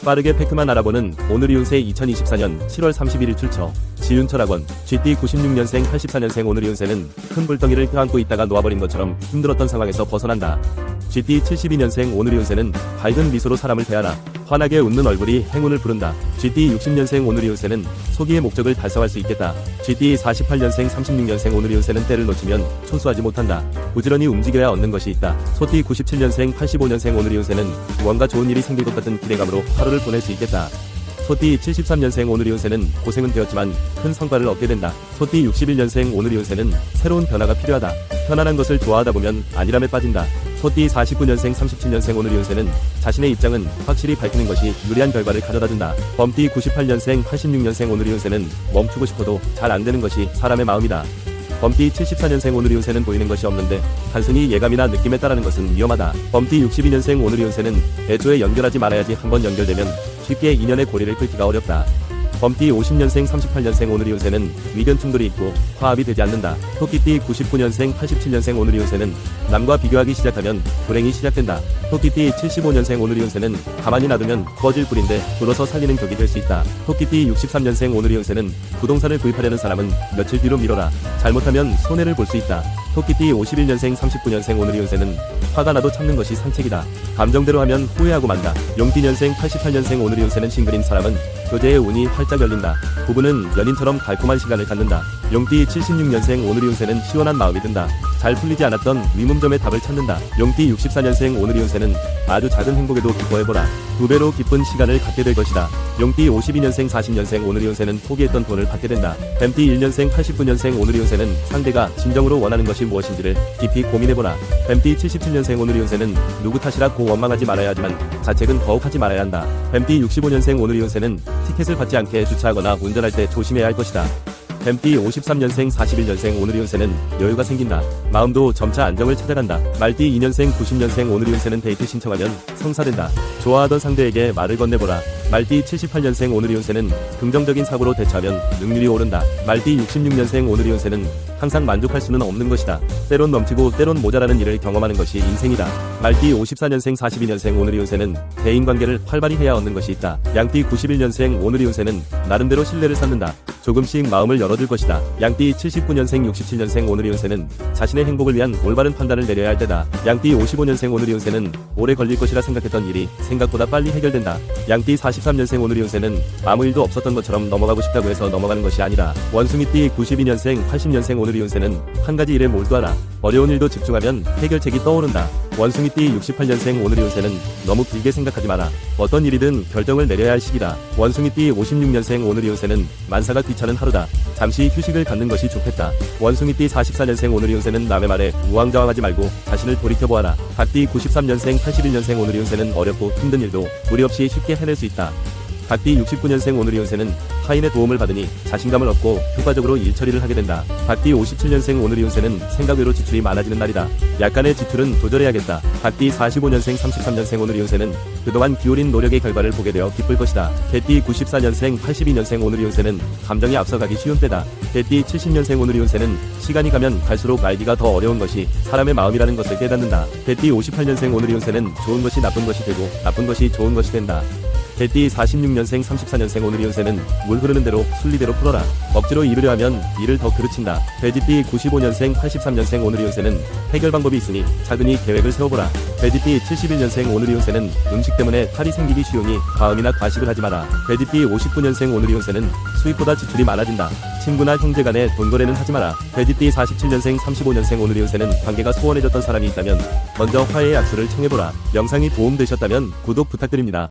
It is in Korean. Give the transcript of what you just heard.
빠르게 팩트만 알아보는 오늘의 운세 2024년 7월 31일 출처. 지윤철학원. GT 96년생 84년생 오늘의 운세는 큰 불덩이를 껴안고 있다가 놓아버린 것처럼 힘들었던 상황에서 벗어난다. GT 72년생 오늘의 운세는 밝은 미소로 사람을 대하라. 환하게 웃는 얼굴이 행운을 부른다. GT 60년생 오늘의 운세는 소기의 목적을 달성할 수 있겠다. GT 48년생 36년생 오늘의 운세는 때를 놓치면 초수하지 못한다. 부지런히 움직여야 얻는 것이 있다. 소띠 97년생 85년생 오늘의 운세는 무언가 좋은 일이 생길 것 같은 기대감으로 하루를 보낼 수 있겠다. 소띠 73년생 오늘의 운세는 고생은 되었지만 큰 성과를 얻게 된다. 소띠 61년생 오늘의 운세는 새로운 변화가 필요하다. 편안한 것을 좋아하다 보면 안일함에 빠진다. 소띠 49년생 37년생 오늘의 운세는 자신의 입장은 확실히 밝히는 것이 유리한 결과를 가져다준다. 범띠 98년생 86년생 오늘의 운세는 멈추고 싶어도 잘 안되는 것이 사람의 마음이다. 범띠 74년생 오늘의 운세는 보이는 것이 없는데 단순히 예감이나 느낌에 따르는 것은 위험하다. 범띠 62년생 오늘의 운세는 애초에 연결하지 말아야지 한번 연결되면 쉽게 인연의 고리를 끊기가 어렵다. 범띠 50년생 38년생 오늘의 운세는 의견 충돌이 있고 화합이 되지 않는다. 토끼띠 99년생 87년생 오늘의 운세는 남과 비교하기 시작하면 불행이 시작된다. 토끼띠 75년생 오늘의 운세는 가만히 놔두면 꺼질 불인데 불어서 살리는 격이 될 수 있다. 토끼띠 63년생 오늘의 운세는 부동산을 구입하려는 사람은 며칠 뒤로 미뤄라. 잘못하면 손해를 볼 수 있다. 토끼띠 51년생 39년생 오늘의 운세는 화가 나도 참는 것이 상책이다. 감정대로 하면 후회하고 만다. 용띠년생 88년생 오늘의 운세는 싱글인 사람은 교제의 운이 활짝 열린다. 부부는 연인처럼 달콤한 시간을 갖는다. 용띠 76년생 오늘의 운세는 시원한 마음이 든다. 잘 풀리지 않았던 의문점의 답을 찾는다. 용띠 64년생 오늘의 운세는 아주 작은 행복에도 기뻐해보라. 2배로 기쁜 시간을 갖게 될 것이다. 용띠 52년생 40년생 오늘의 운세는 포기했던 돈을 받게 된다. 뱀띠 1년생 89년생 오늘의 운세는 상대가 진정으로 원하는 것이 무엇인지를 깊이 고민해보라. 뱀띠 77년생 오늘의 운세는 누구 탓이라고 원망하지 말아야 하지만 자책은 더욱 하지 말아야 한다. 뱀띠 65년생 오늘의 운세는 티켓을 받지 않게 주차하거나 운전할 때 조심해야 할 것이다. 뱀띠 53년생 41년생 오늘의 운세는 여유가 생긴다. 마음도 점차 안정을 찾아간다. 말띠 2년생 90년생 오늘의 운세는 데이트 신청하면 성사된다. 좋아하던 상대에게 말을 건네보라. 말띠 78년생 오늘의 운세는 긍정적인 사고로 대처하면 능률이 오른다. 말띠 66년생 오늘의 운세는 항상 만족할 수는 없는 것이다. 때론 넘치고 때론 모자라는 일을 경험하는 것이 인생이다. 말띠 54년생 42년생 오늘의 운세는 대인관계를 활발히 해야 얻는 것이 있다. 양띠 91년생 오늘의 운세는 나름대로 신뢰를 쌓는다. 조금씩 마음을 열어둘 것이다. 양띠 79년생 67년생 오늘의 운세는 자신의 행복을 위한 올바른 판단을 내려야 할 때다. 양띠 55년생 오늘의 운세는 오래 걸릴 것이라 생각했던 일이 생각보다 빨리 해결된다. 양띠 43년생 오늘의 운세는 아무 일도 없었던 것처럼 넘어가고 싶다고 해서 넘어가는 것이 아니라. 원숭이띠 92년생 80년생 오늘의 운세는 한 가지 일에 몰두하라. 어려운 일도 집중하면 해결책이 떠오른다. 원숭이띠 68년생 오늘의 운세는 너무 길게 생각하지 마라. 어떤 일이든 결정을 내려야 할 시기다. 원숭이띠 56년생 오늘의 운세는 만사가 귀찮은 하루다. 잠시 휴식을 갖는 것이 좋겠다. 원숭이띠 44년생 오늘의 운세는 남의 말에 우왕좌왕하지 말고 자신을 돌이켜보아라. 닭띠 93년생 81년생 오늘의 운세는 어렵고 힘든 일도 무리 없이 쉽게 해낼 수 있다. 닭띠 69년생 오늘의 운세는 타인의 도움을 받으니 자신감을 얻고 효과적으로 일 처리를 하게 된다. 닭띠 57년생 오늘의 운세는 생각 외로 지출이 많아지는 날이다. 약간의 지출은 조절해야겠다. 닭띠 45년생 33년생 오늘의 운세는 그동안 기울인 노력의 결과를 보게 되어 기쁠 것이다. 개띠 94년생 82년생 오늘의 운세는 감정이 앞서가기 쉬운 때다. 개띠 70년생 오늘의 운세는 시간이 가면 갈수록 알기가 더 어려운 것이 사람의 마음이라는 것을 깨닫는다. 개띠 58년생 오늘의 운세는 좋은 것이 나쁜 것이 되고 나쁜 것이 좋은 것이 된다. 개띠 46년생 34년생 오늘의 운세는 물 흐르는 대로 순리대로 풀어라. 억지로 이루려 하면 일을 더 그르친다. 돼지띠 95년생 83년생 오늘의 운세는 해결 방법이 있으니 차근히 계획을 세워보라. 돼지띠 71년생 오늘의 운세는 음식 때문에 탈이 생기기 쉬우니 과음이나 과식을 하지 마라. 돼지띠 59년생 오늘의 운세는 수입보다 지출이 많아진다. 친구나 형제 간에 돈거래는 하지 마라. 돼지띠 47년생 35년생 오늘의 운세는 관계가 소원해졌던 사람이 있다면 먼저 화해의 약수를 청해보라. 영상이 도움되셨다면 구독 부탁드립니다.